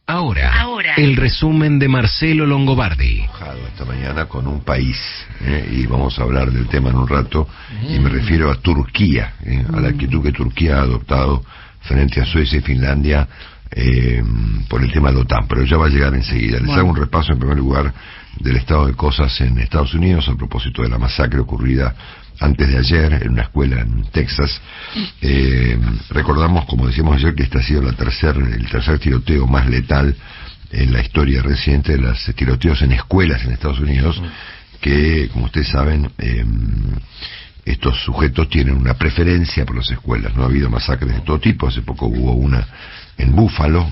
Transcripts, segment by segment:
Ahora, el resumen de Marcelo Longobardi. Esta mañana con un país, y vamos a hablar del tema en un rato, y me refiero a Turquía, a la actitud que Turquía ha adoptado frente a Suecia y Finlandia por el tema de la OTAN, pero ya va a llegar enseguida. Les hago un repaso en primer lugar del estado de cosas en Estados Unidos a propósito de la masacre ocurrida antes de ayer en una escuela en Texas. Recordamos, como decíamos ayer, que este ha sido el tercer tiroteo más letal en la historia reciente de los tiroteos en escuelas en Estados Unidos, que, como ustedes saben, estos sujetos tienen una preferencia por las escuelas. No ha habido masacres de todo tipo. Hace poco hubo una en Búfalo,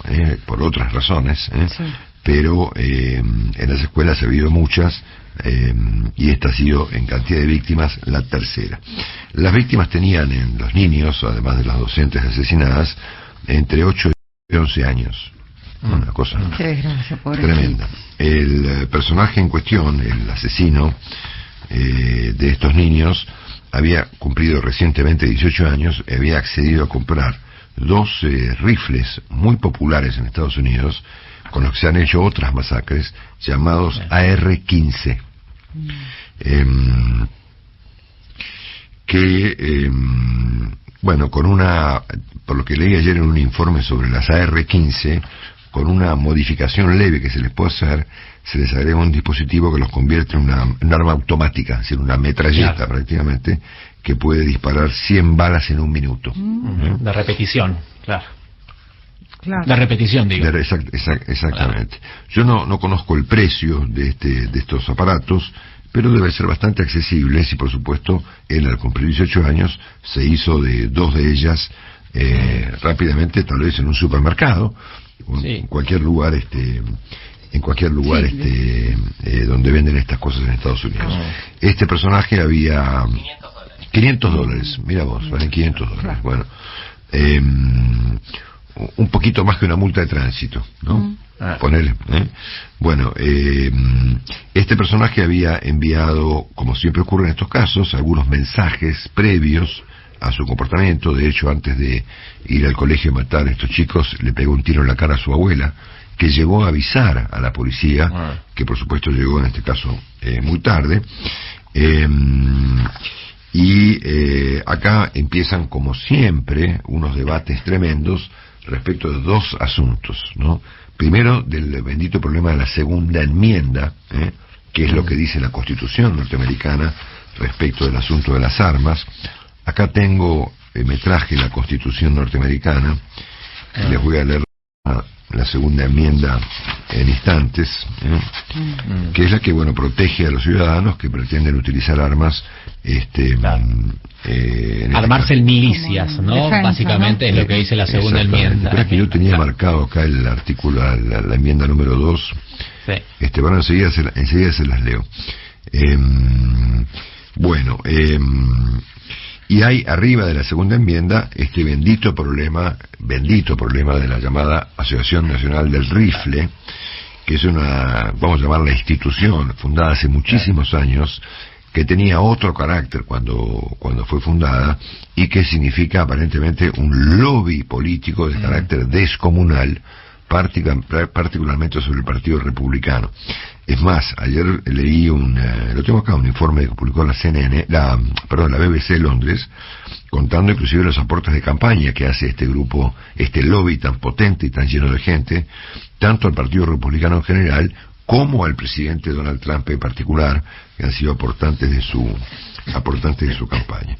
por otras razones, sí. Pero en las escuelas ha habido muchas, y esta ha sido, en cantidad de víctimas, la tercera. Las víctimas tenían, en los niños, además de las docentes asesinadas, entre 8 y 11 años. Una cosa tremenda. El personaje en cuestión, el asesino de estos niños, había cumplido recientemente 18 años, había accedido a comprar 2 rifles muy populares en Estados Unidos, con los que se han hecho otras masacres, llamados AR-15, bueno, con una, por lo que leí ayer en un informe sobre las AR-15, con una modificación leve que se les puede hacer, se les agrega un dispositivo que los convierte en un arma automática, es decir, una metralleta prácticamente, que puede disparar 100 balas en un minuto. De repetición, claro. De repetición, digo. Exactamente. Yo no conozco el precio de estos aparatos, pero debe ser bastante accesible, y por supuesto, él al cumplir 18 años se hizo de 2 de ellas rápidamente, tal vez en un supermercado, en cualquier lugar, donde venden estas cosas en Estados Unidos. Este personaje había $500, mira vos, valen $500. Bueno, un poquito más que una multa de tránsito, ¿no? Ponele, Bueno, este personaje había enviado, como siempre ocurre en estos casos, algunos mensajes previos a su comportamiento. De hecho, antes de ir al colegio a matar a estos chicos, le pegó un tiro en la cara a su abuela, que llegó a avisar a la policía, que por supuesto llegó en este caso muy tarde. Acá empiezan, como siempre, unos debates tremendos respecto de 2 asuntos, ¿no? Primero, del bendito problema de la segunda enmienda, que es lo que dice la Constitución norteamericana respecto del asunto de las armas. Acá tengo, me traje la Constitución norteamericana, y les voy a leer la segunda enmienda en instantes, que es la que, bueno, protege a los ciudadanos que pretenden utilizar armas, armarse en milicias, ¿no? Defensa, básicamente, ¿no? Es lo que dice la segunda enmienda. Pero es que yo tenía marcado acá el artículo, la enmienda número 2. Sí. Bueno, enseguida se las leo. Y hay arriba de la segunda enmienda este bendito problema de la llamada Asociación Nacional del Rifle, que es una, vamos a llamarla institución, fundada hace muchísimos años, que tenía otro carácter cuando fue fundada, y que significa aparentemente un lobby político de carácter descomunal, particularmente sobre el Partido Republicano. Es más, ayer leí lo tengo acá, un informe que publicó la BBC de Londres, contando inclusive los aportes de campaña que hace este grupo, este lobby tan potente y tan lleno de gente, tanto al Partido Republicano en general, como al presidente Donald Trump en particular, que han sido aportantes de su campaña.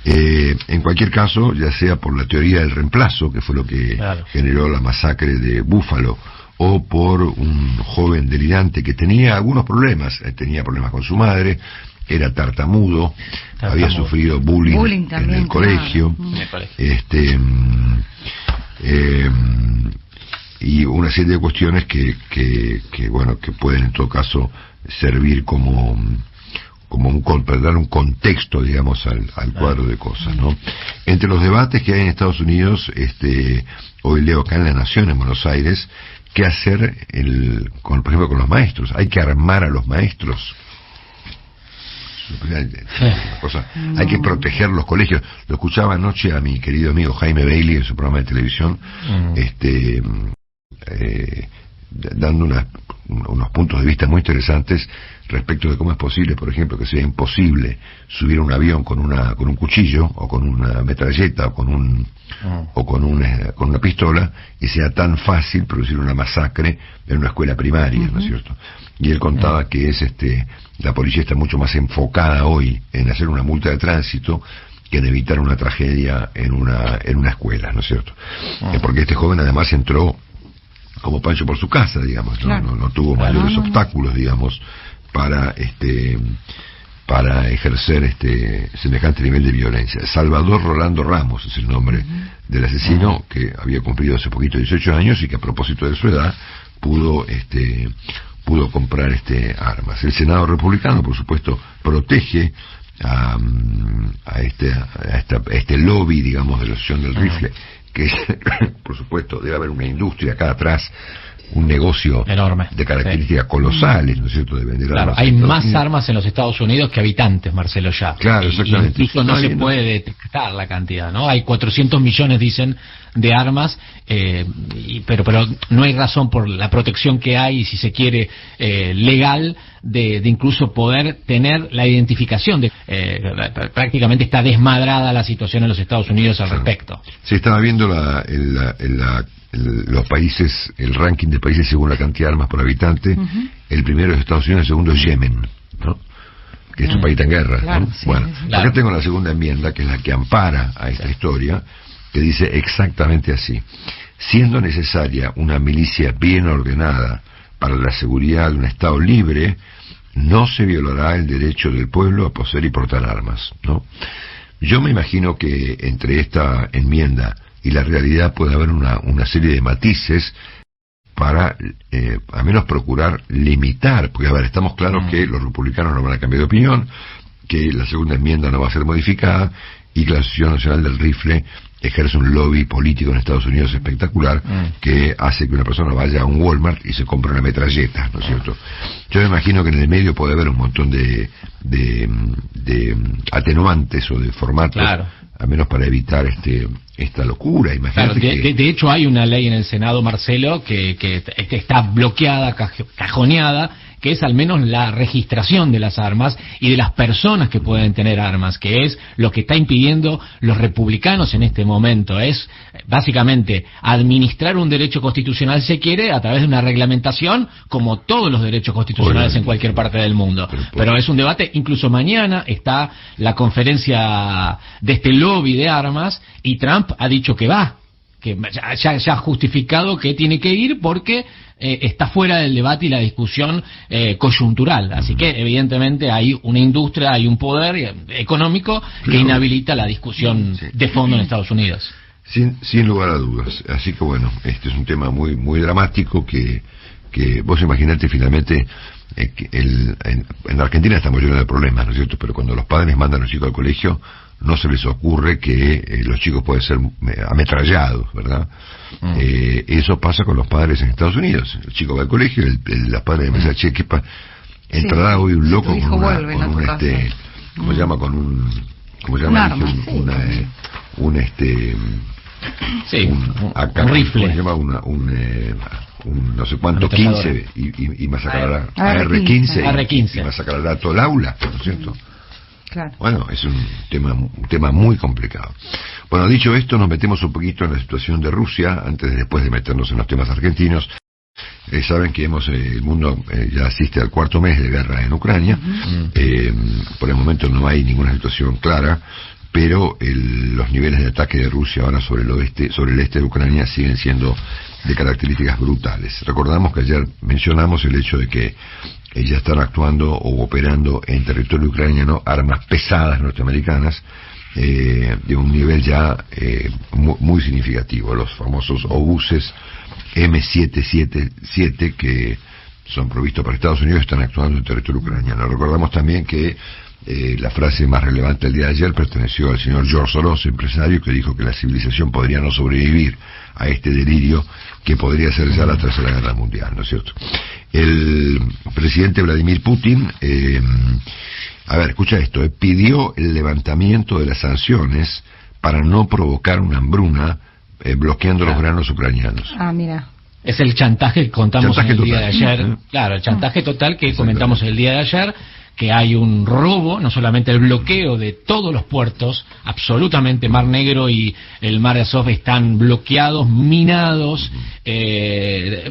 En cualquier caso, ya sea por la teoría del reemplazo, que fue lo que generó la masacre de Búfalo, o por un joven delirante que tenía algunos problemas, tenía problemas con su madre, era tartamudo, había sufrido bullying en el colegio, y una serie de cuestiones que pueden en todo caso servir como para dar un contexto, digamos, al cuadro de cosas, ¿no? Entre los debates que hay en Estados Unidos, hoy leo acá en La Nación, en Buenos Aires, qué hacer, por ejemplo, con los maestros. Hay que armar a los maestros. Hay que proteger los colegios. Lo escuchaba anoche a mi querido amigo Jaime Bailey en su programa de televisión, dando unos puntos de vista muy interesantes respecto de cómo es posible, por ejemplo, que sea imposible subir un avión con un cuchillo o con una metralleta o con una pistola, y sea tan fácil producir una masacre en una escuela primaria, ¿no es cierto? Y él contaba que la policía está mucho más enfocada hoy en hacer una multa de tránsito que en evitar una tragedia en una escuela, ¿no es cierto? Porque este joven además entró como Pancho por su casa, digamos, claro. no tuvo mayores obstáculos, digamos, para ejercer semejante nivel de violencia. Salvador Rolando Ramos es el nombre del asesino, que había cumplido hace poquito 18 años y que, a propósito de su edad, pudo comprar armas. El Senado republicano, por supuesto, protege a este lobby, digamos, de la Asociación del Rifle, que es, por supuesto, debe haber una industria acá atrás, un negocio enorme, de características colosales, ¿no es cierto?, de vender armas. Hay más armas en los Estados Unidos que habitantes, Marcelo, ya. Claro, exactamente. Incluso no se puede detectar la cantidad, ¿no? Hay 400 millones, dicen, de armas, pero no hay razón por la protección que hay, si se quiere, legal, de incluso poder tener la identificación. Prácticamente está desmadrada la situación en los Estados Unidos al respecto. Se estaba viendo los países, el ranking de países según la cantidad de armas por habitante. El primero es Estados Unidos, el segundo es Yemen, ¿no?, que es un país en guerra, claro, ¿no? Sí, bueno, claro. Acá tengo la segunda enmienda, que es la que ampara a esta historia, que dice exactamente así: siendo necesaria una milicia bien ordenada para la seguridad de un Estado libre, no se violará el derecho del pueblo a poseer y portar armas, ¿no? Yo me imagino que entre esta enmienda y la realidad puede haber una serie de matices para, al menos, procurar limitar, porque, a ver, estamos claros que los republicanos no van a cambiar de opinión, que la segunda enmienda no va a ser modificada, y que la Asociación Nacional del Rifle ejerce un lobby político en Estados Unidos espectacular, que hace que una persona vaya a un Walmart y se compre una metralleta, ¿no es cierto? Yo me imagino que en el medio puede haber un montón de atenuantes o de formatos, claro, al menos para evitar esta locura. Imagínate, claro, de hecho hay una ley en el Senado, Marcelo, que está bloqueada, cajoneada, que es al menos la registración de las armas y de las personas que pueden tener armas, que es lo que está impidiendo los republicanos en este momento. Es básicamente administrar un derecho constitucional, se quiere, a través de una reglamentación, como todos los derechos constitucionales en cualquier parte del mundo. Pero es un debate. Incluso mañana está la conferencia de este lobby de armas, y Trump ha dicho que va, que ya ha justificado que tiene que ir porque está fuera del debate y la discusión coyuntural. Así que evidentemente hay una industria, hay un poder económico que inhabilita la discusión de fondo en Estados Unidos. Sin lugar a dudas. Así que bueno, este es un tema muy muy dramático que vos imaginate finalmente. En Argentina estamos llenos de problemas, ¿no es cierto? Pero cuando los padres mandan a los chicos al colegio, no se les ocurre que los chicos pueden ser ametrallados, ¿verdad? Eso pasa con los padres en Estados Unidos. El chico va al colegio, los padres me dicen, che, entrará hoy un loco con un rifle, un no sé cuánto, 15, y masacrará a R15 y masacrará a todo el aula, ¿no es cierto? Claro. Bueno, es un tema muy complicado. Bueno, dicho esto, nos metemos un poquito en la situación de Rusia, después de meternos en los temas argentinos. Saben que el mundo ya asiste al cuarto mes de guerra en Ucrania. Por el momento no hay ninguna situación clara, pero los niveles de ataque de Rusia ahora sobre el este de Ucrania siguen siendo de características brutales. Recordamos que ayer mencionamos el hecho de que ya están actuando o operando en territorio ucraniano armas pesadas norteamericanas de un nivel ya muy significativo, los famosos obuses M777, que son provistos para Estados Unidos, están actuando en territorio ucraniano. Recordamos también que la frase más relevante del día de ayer perteneció al señor George Soros, empresario, que dijo que la civilización podría no sobrevivir a este delirio que podría ser ya la Tercera Guerra Mundial, ¿no es cierto? El presidente Vladimir Putin, escucha esto, pidió el levantamiento de las sanciones para no provocar una hambruna bloqueando los granos ucranianos. Mira. Es el chantaje que contamos Chantaje el día total. de ayer. Claro, el chantaje total que comentamos el día de ayer, que hay un robo, no solamente el bloqueo de todos los puertos, absolutamente Mar Negro y el Mar de Azov están bloqueados, minados,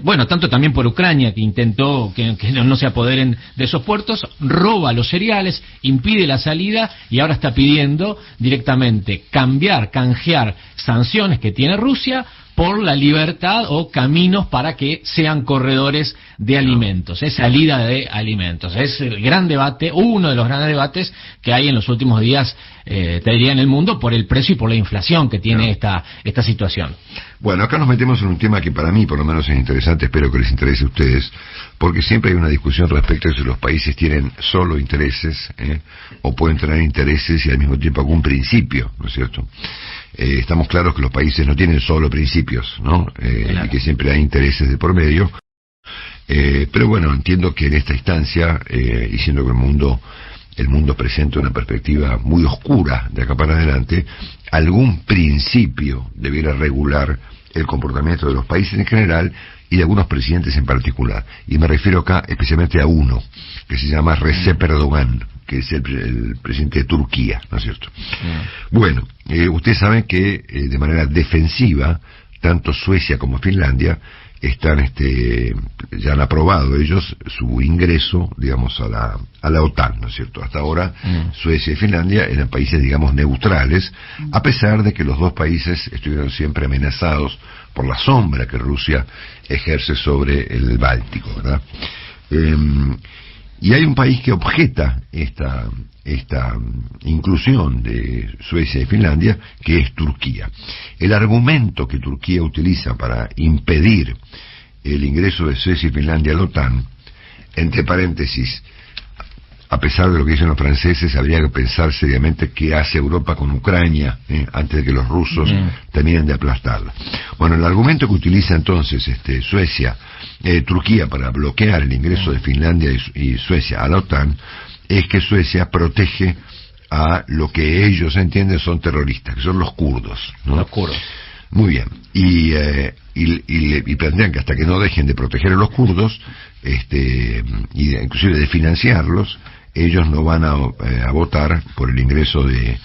bueno, tanto también por Ucrania, que intentó que no se apoderen de esos puertos, roba los cereales, impide la salida y ahora está pidiendo directamente canjear sanciones que tiene Rusia por la libertad o caminos para que sean corredores de alimentos, es salida de alimentos. Es el gran debate, uno de los grandes debates que hay en los últimos días, te diría, en el mundo, por el precio y por la inflación que tiene esta situación. Bueno, acá nos metemos en un tema que para mí por lo menos es interesante, espero que les interese a ustedes, porque siempre hay una discusión respecto a si los países tienen solo intereses, o pueden tener intereses y al mismo tiempo algún principio, ¿no es cierto? Estamos claros que los países no tienen solo principios, ¿no? Claro. Y que siempre hay intereses de por medio. Pero bueno, entiendo que en esta instancia, y siendo que el mundo presenta una perspectiva muy oscura de acá para adelante, algún principio debiera regular el comportamiento de los países en general y de algunos presidentes en particular. Y me refiero acá especialmente a uno, que se llama Recep Erdogan, que es el presidente de Turquía, ¿no es cierto? Bueno, ustedes saben que de manera defensiva, tanto Suecia como Finlandia ya han aprobado ellos su ingreso, digamos, a la OTAN, ¿no es cierto? Hasta ahora Suecia y Finlandia eran países, digamos, neutrales, a pesar de que los dos países estuvieron siempre amenazados por la sombra que Rusia ejerce sobre el Báltico, ¿verdad? Y hay un país que objeta esta inclusión de Suecia y Finlandia, que es Turquía. El argumento que Turquía utiliza para impedir el ingreso de Suecia y Finlandia a la OTAN, entre paréntesis, a pesar de lo que dicen los franceses, habría que pensar seriamente qué hace Europa con Ucrania, antes de que los rusos terminen de aplastarla. Bueno, el argumento que utiliza entonces Turquía para bloquear el ingreso de Finlandia y Suecia a la OTAN es que Suecia protege a lo que ellos entienden son terroristas, que son los kurdos, ¿no? Los kurdos. Muy bien. Y plantean que hasta que no dejen de proteger a los kurdos, y inclusive de financiarlos, ellos no van a votar por el ingreso de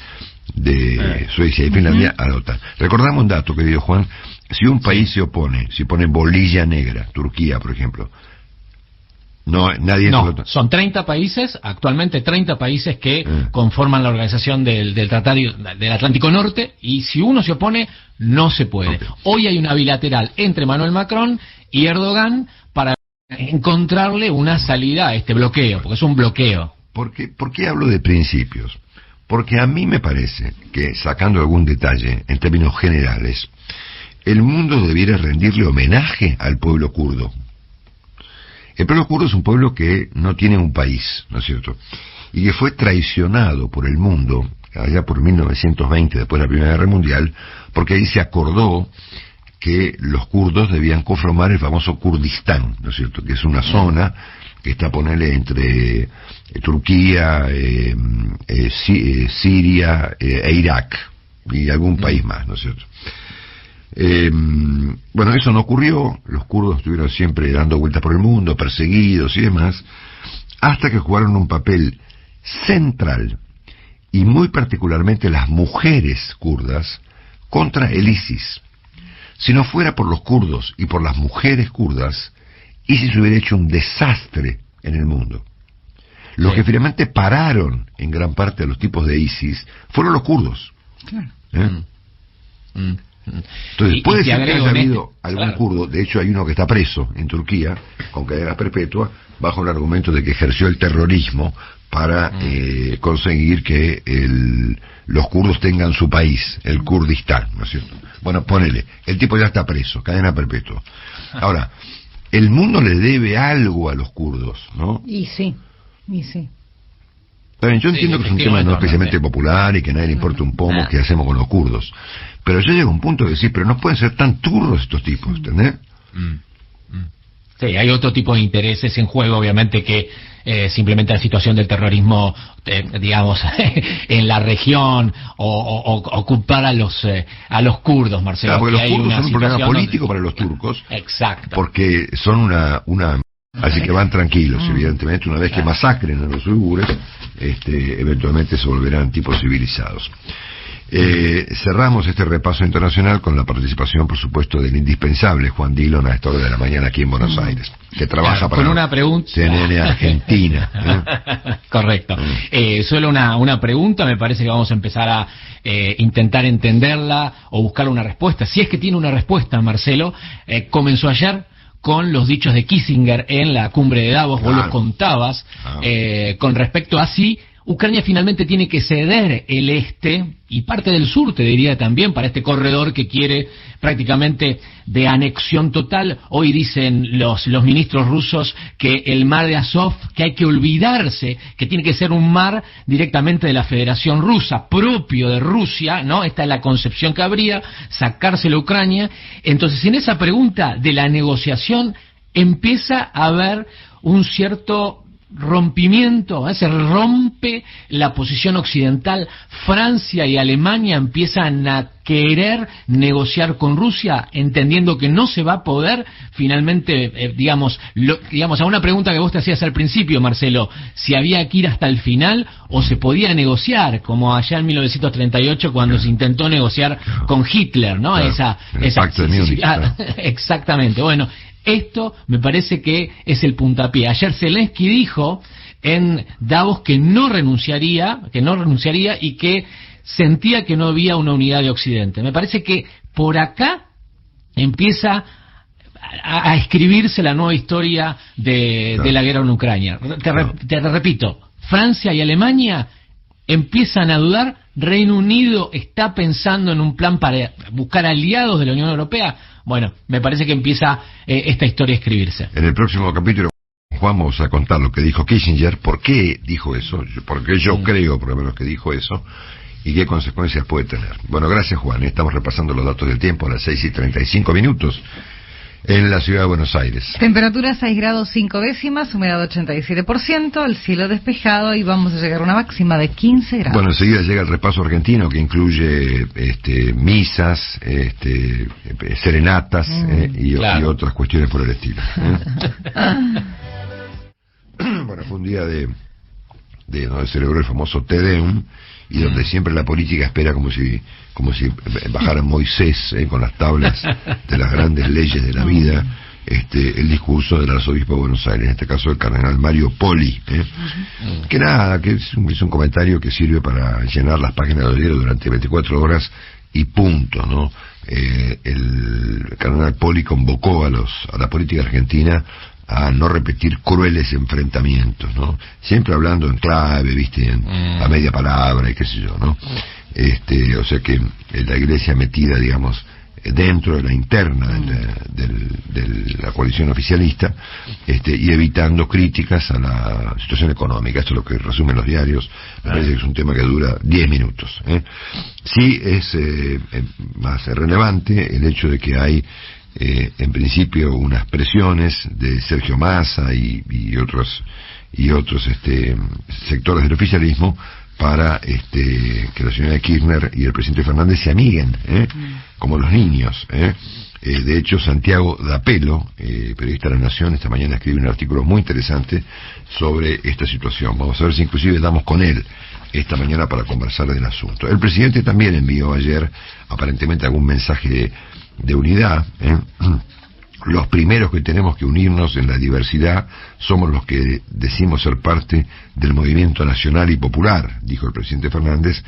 Suecia y Finlandia a la OTAN. Recordamos un dato, querido Juan: si un país se opone, si pone bolilla negra, Turquía, por ejemplo, nadie... No, son 30 países, actualmente 30 países que conforman la organización del Tratado del Atlántico Norte, y si uno se opone, no se puede. Okay. Hoy hay una bilateral entre Emmanuel Macron y Erdogan para encontrarle una salida a este bloqueo, porque es un bloqueo. ¿Por qué hablo de principios? Porque a mí me parece que, sacando algún detalle en términos generales, el mundo debiera rendirle homenaje al pueblo kurdo. El pueblo kurdo es un pueblo que no tiene un país, ¿no es cierto? Y que fue traicionado por el mundo allá por 1920, después de la Primera Guerra Mundial, porque ahí se acordó que los kurdos debían conformar el famoso Kurdistán, ¿no es cierto?, que es una zona que está, ponerle, entre Turquía, Siria e Irak, y algún país más, ¿no es cierto? Bueno, eso no ocurrió. Los kurdos estuvieron siempre dando vueltas por el mundo, perseguidos y demás, hasta que jugaron un papel central, y muy particularmente las mujeres kurdas, contra el ISIS. Si no fuera por los kurdos y por las mujeres kurdas, ISIS hubiera hecho un desastre en el mundo. Los que finalmente pararon en gran parte a los tipos de ISIS fueron los kurdos. Claro. Entonces, puede ser que haya habido algún claro, kurdo, de hecho hay uno que está preso en Turquía con cadena perpetua bajo el argumento de que ejerció el terrorismo para conseguir que los kurdos tengan su país, el Kurdistán, ¿no es cierto? Bueno, ponele, el tipo ya está preso, cadena perpetua. Ahora, el mundo le debe algo a los kurdos, ¿no? Y sí. También yo entiendo que es un tema no especialmente popular y que a nadie le importa un pomo qué hacemos con los kurdos. Pero ya llega un punto de decir, pero no pueden ser tan turros estos tipos, ¿entendés? Sí, hay otro tipo de intereses en juego, obviamente, que simplemente la situación del terrorismo, digamos, en la región, o ocupar a los kurdos, Marcelo. Claro, porque los kurdos son un problema político donde... para los turcos. Exacto. Porque son una así que van tranquilos, evidentemente, una vez que masacren a los uigures, eventualmente se volverán tipos civilizados. Cerramos este repaso internacional con la participación, por supuesto, del indispensable Juan Dillon a esta hora de la mañana aquí en Buenos Aires, que trabaja para con una pregunta. CNN Argentina. Correcto. Solo una pregunta, me parece que vamos a empezar a intentar entenderla o buscar una respuesta. Si es que tiene una respuesta, Marcelo, comenzó ayer con los dichos de Kissinger en la cumbre de Davos, vos los contabas, con respecto a si Ucrania finalmente tiene que ceder el este y parte del sur, te diría también, para este corredor que quiere prácticamente de anexión total. Hoy dicen los ministros rusos que el mar de Azov, que hay que olvidarse, que tiene que ser un mar directamente de la Federación Rusa, propio de Rusia, ¿no? Esta es la concepción que habría, sacárselo a Ucrania. Entonces, en esa pregunta de la negociación empieza a haber un cierto rompimiento, se rompe la posición occidental. Francia y Alemania empiezan a querer negociar con Rusia, entendiendo que no se va a poder finalmente, digamos, a una pregunta que vos te hacías al principio, Marcelo, si había que ir hasta el final o se podía negociar, como allá en 1938 cuando se intentó negociar con Hitler, ¿no? Claro, exactamente. Bueno, esto me parece que es el puntapié. Ayer Zelensky dijo en Davos que no renunciaría y que sentía que no había una unidad de Occidente. Me parece que por acá empieza a escribirse la nueva historia de la guerra en Ucrania. Te repito, Francia y Alemania empiezan a dudar. Reino Unido está pensando en un plan para buscar aliados de la Unión Europea. Bueno, me parece que empieza esta historia a escribirse. En el próximo capítulo, Juan, vamos a contar lo que dijo Kissinger, por qué dijo eso, porque yo creo por lo menos que dijo eso, y qué consecuencias puede tener. Bueno, gracias, Juan. Estamos repasando los datos del tiempo a las 6:35 en la ciudad de Buenos Aires. Temperatura 6 grados 5 décimas, humedad 87%, el cielo despejado y vamos a llegar a una máxima de 15 grados. Bueno, enseguida llega el repaso argentino que incluye misas, serenatas y otras cuestiones por el estilo. Bueno, fue un día de donde celebró el famoso Te Deum y donde siempre la política espera como si bajara Moisés con las tablas de las grandes leyes de la vida, el discurso del arzobispo de Buenos Aires, en este caso el cardenal Mario Poli, que nada, que es un comentario que sirve para llenar las páginas del diario durante 24 horas y punto, ¿no? El cardenal Poli convocó a la política argentina a no repetir crueles enfrentamientos, ¿no? Siempre hablando en clave, ¿viste? A media palabra y qué sé yo, ¿no? O sea que la Iglesia metida, digamos, dentro de la interna de la coalición oficialista, y evitando críticas a la situación económica. Esto es lo que resumen los diarios. Me parece que es un tema que dura 10 minutos. Sí es más relevante el hecho de que hay en principio unas presiones de Sergio Massa y otros sectores del oficialismo para que la señora Kirchner y el presidente Fernández se amiguen, como los niños. De hecho, Santiago Dapelo, periodista de La Nación, esta mañana escribe un artículo muy interesante sobre esta situación. Vamos a ver si inclusive damos con él esta mañana para conversar del asunto. El presidente también envió ayer aparentemente algún mensaje de unidad. Los primeros que tenemos que unirnos en la diversidad somos los que decimos ser parte del movimiento nacional y popular, dijo el presidente Fernández,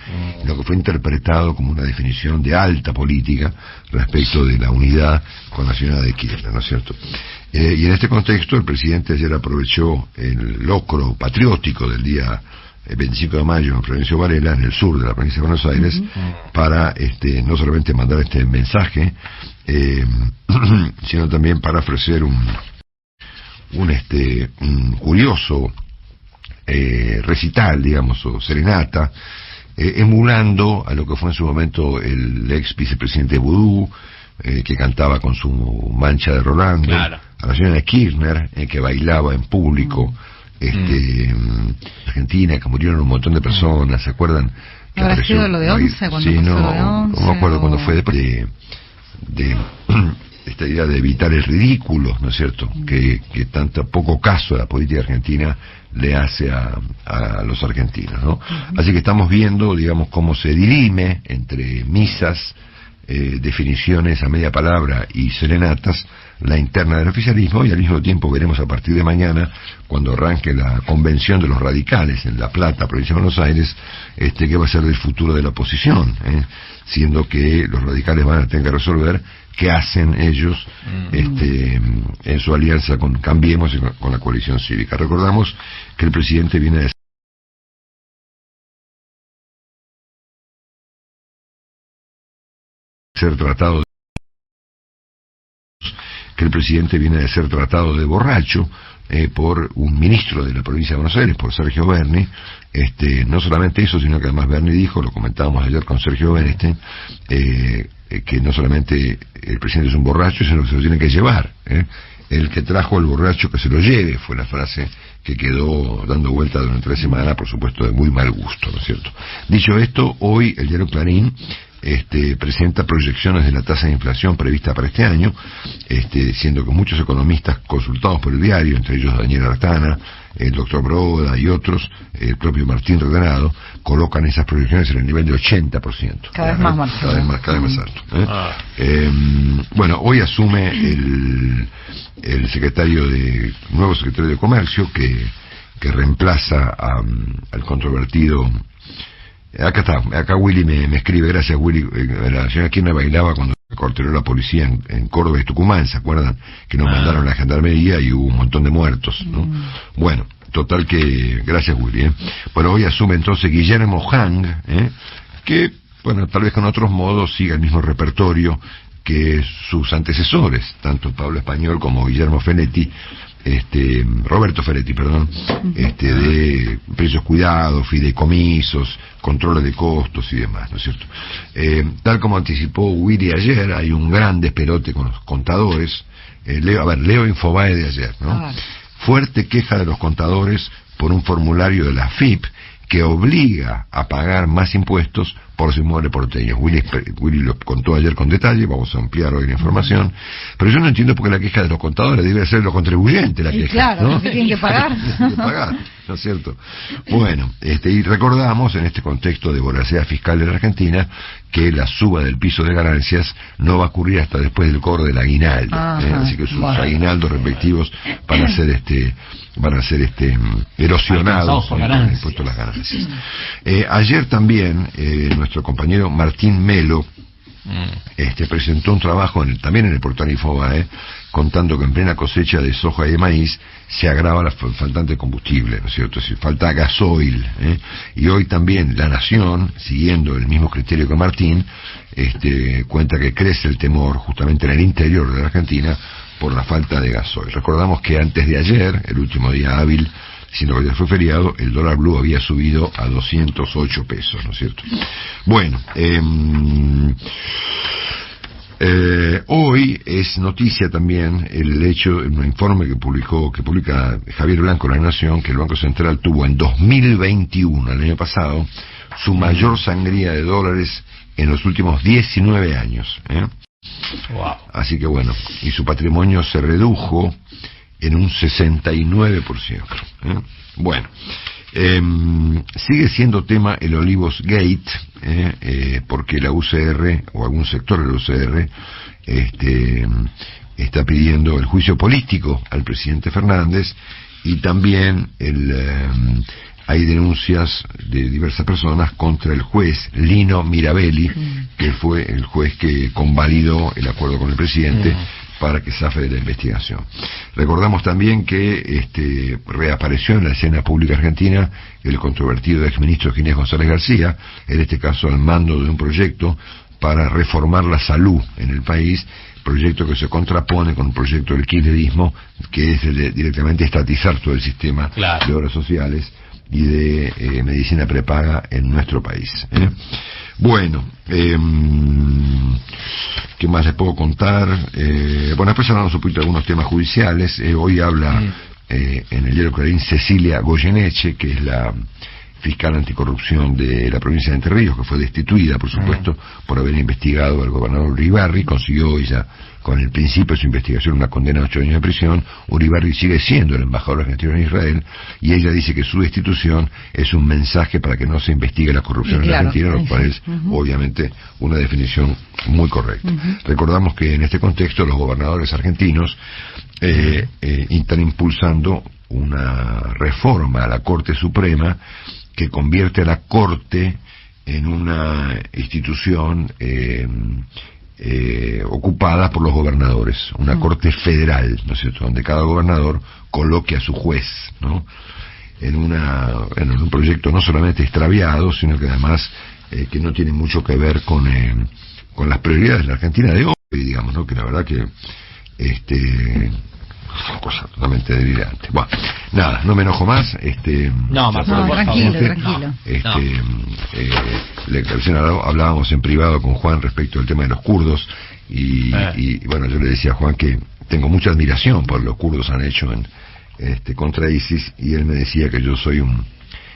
lo que fue interpretado como una definición de alta política respecto de la unidad con la ciudad de Kirchner, ¿no es cierto? Y en este contexto el presidente ayer aprovechó el locro patriótico del día 25 de mayo en Florencio Varela, en el sur de la provincia de Buenos Aires, para no solamente mandar este mensaje, sino también para ofrecer un curioso recital, digamos, o serenata, emulando a lo que fue en su momento el ex vicepresidente Vudú, que cantaba con su mancha de Rolando, a la señora Kirchner, que bailaba en público, Argentina, que murieron un montón de personas, ¿se acuerdan? Que ¿Habrá sido lo de 11? Cuando sí, pasó no, lo de 11, no me acuerdo cuándo fue, después de esta idea de evitar el ridículo, ¿no es cierto? Que tanto poco caso a la política argentina le hace a los argentinos, ¿no? Así que estamos viendo, digamos, cómo se dirime entre misas, definiciones a media palabra y serenatas la interna del oficialismo, y al mismo tiempo veremos a partir de mañana, cuando arranque la convención de los radicales en La Plata, provincia de Buenos Aires, qué va a ser del futuro de la oposición, siendo que los radicales van a tener que resolver qué hacen ellos en su alianza con Cambiemos y con la coalición cívica. Recordamos que el presidente viene de ser tratado de borracho por un ministro de la provincia de Buenos Aires, por Sergio Berni. No solamente eso, sino que además Berni dijo, lo comentábamos ayer con Sergio Bernstein, que no solamente el presidente es un borracho, sino que se lo tiene que llevar. El que trajo al borracho que se lo lleve, fue la frase que quedó dando vuelta durante la semana, por supuesto de muy mal gusto, ¿no es cierto? Dicho esto, hoy el diario Clarín presenta proyecciones de la tasa de inflación prevista para este año, siendo que muchos economistas consultados por el diario, entre ellos Daniel Artana, el doctor Broda y otros, el propio Martín Redenado, colocan esas proyecciones en el nivel de 80%. Cada vez más alto. Bueno, hoy asume el nuevo secretario de Comercio, que reemplaza al controvertido. Acá Willy me escribe, gracias Willy, la señora Kirchner bailaba cuando se corteló la policía en Córdoba y Tucumán, ¿se acuerdan? Que nos mandaron a la gendarmería y hubo un montón de muertos, ¿no? Bueno, total que, gracias Willy, Bueno, hoy asume entonces Guillermo Hang, que, bueno, tal vez con otros modos siga el mismo repertorio que sus antecesores, tanto Pablo Español como Guillermo Feletti, Roberto Ferretti, perdón, de precios cuidados, fideicomisos, controles de costos y demás, ¿no es cierto? Tal como anticipó Willy ayer, hay un gran despelote con los contadores. Leo Infobae de ayer, ¿no? Fuerte queja de los contadores por un formulario de la AFIP que obliga a pagar más impuestos por los inmuebles porteños. Willy lo contó ayer con detalle, vamos a ampliar hoy la información, pero yo no entiendo por qué la queja de los contadores debe ser los contribuyentes la queja. Claro, ¿no? que tienen que pagar. Tienen que pagar, ¿no es cierto? Bueno, y recordamos en este contexto de voracidad fiscal de la Argentina que la suba del piso de ganancias no va a ocurrir hasta después del cobro del aguinaldo, así que sus aguinaldos respectivos van a ser erosionados por el impuesto a las ganancias. Ayer también nuestro compañero Martín Melo presentó un trabajo también en el portal Infobae, contando que en plena cosecha de soja y de maíz se agrava la faltante de combustible, ¿no es cierto? Si falta gasoil, y hoy también La Nación, siguiendo el mismo criterio que Martín, cuenta que crece el temor justamente en el interior de la Argentina por la falta de gasoil. Recordamos que antes de ayer, el último día hábil, siendo que ayer fue feriado, el dólar blue había subido a 208 pesos, ¿no es cierto? Bueno, hoy es noticia también el hecho, en un informe que publica Javier Blanco en La Nación, que el Banco Central tuvo en 2021, el año pasado, su mayor sangría de dólares en los últimos 19 años. Wow. Así que bueno, y su patrimonio se redujo en un 69%. Bueno, sigue siendo tema el Olivos Gate, porque la UCR, o algún sector de la UCR, está pidiendo el juicio político al presidente Fernández, y también hay denuncias de diversas personas contra el juez Lino Mirabelli, que fue el juez que convalidó el acuerdo con el presidente para que zafe de la investigación. Recordamos también que reapareció en la escena pública argentina el controvertido exministro Ginés González García, en este caso al mando de un proyecto para reformar la salud en el país, proyecto que se contrapone con un proyecto del kirchnerismo, que es el de directamente estatizar todo el sistema de obras sociales y de medicina prepaga en nuestro país. Bueno, ¿qué más les puedo contar? Bueno, después hablamos un poquito de algunos temas judiciales. Hoy habla en el diario Clarín Cecilia Goyeneche, que es la fiscal anticorrupción de la provincia de Entre Ríos, que fue destituida, por supuesto, por haber investigado al gobernador Uribarri. Consiguió ella, con el principio de su investigación, una condena de 8 años de prisión. Uribarri sigue siendo el embajador argentino en Israel, y ella dice que su destitución es un mensaje para que no se investigue la corrupción en Argentina, lo cual es, obviamente, una definición muy correcta. Recordamos que en este contexto los gobernadores argentinos están impulsando una reforma a la Corte Suprema que convierte a la Corte en una institución ocupada por los gobernadores, una Corte federal, ¿no es cierto?, donde cada gobernador coloque a su juez, ¿no?, en un proyecto no solamente extraviado, sino que además que no tiene mucho que ver con las prioridades de la Argentina de hoy, digamos, ¿no?, que la verdad que una cosa totalmente delirante. Bueno, nada, no me enojo más. No, Marcelo, no, tranquilo. Recién hablábamos en privado con Juan respecto al tema de los kurdos y bueno, yo le decía a Juan que tengo mucha admiración por lo que los kurdos han hecho contra ISIS, y él me decía que yo soy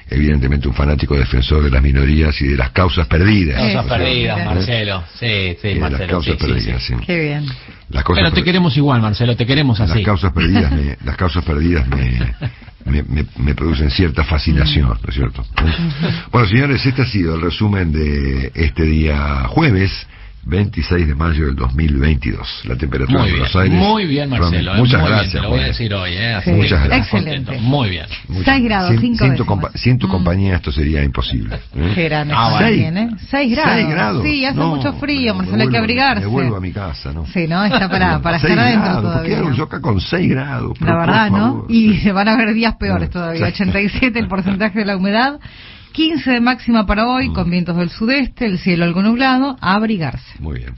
evidentemente un fanático defensor de las minorías y de las causas perdidas. Causas perdidas, Marcelo. Sí, Marcelo. Las causas perdidas, sí. Qué bien. Pero te queremos igual, Marcelo, te queremos así. Las causas perdidas me producen cierta fascinación, ¿no es cierto? Bueno, señores, este ha sido el resumen de este día jueves 26 de mayo del 2022. La temperatura de Buenos Aires. Muy bien, Marcelo. Muchas muy gracias. Bien, te lo voy a decir hoy. Sí, muchas gracias. Excelente. Muy bien. 6 grados, 5 décimas. Sin tu compañía esto sería imposible. Qué grande. 6 grados. Sí, hace mucho frío, Marcelo, hay que abrigarse. Me vuelvo a mi casa, ¿no? Sí, ¿no? Está para estar adentro todavía. ¿Qué hago yo acá con 6 grados? La verdad, ¿no? Y se van a ver días peores todavía. 87 el porcentaje de la humedad. 15 de máxima para hoy, con vientos del sudeste, el cielo algo nublado, a abrigarse. Muy bien.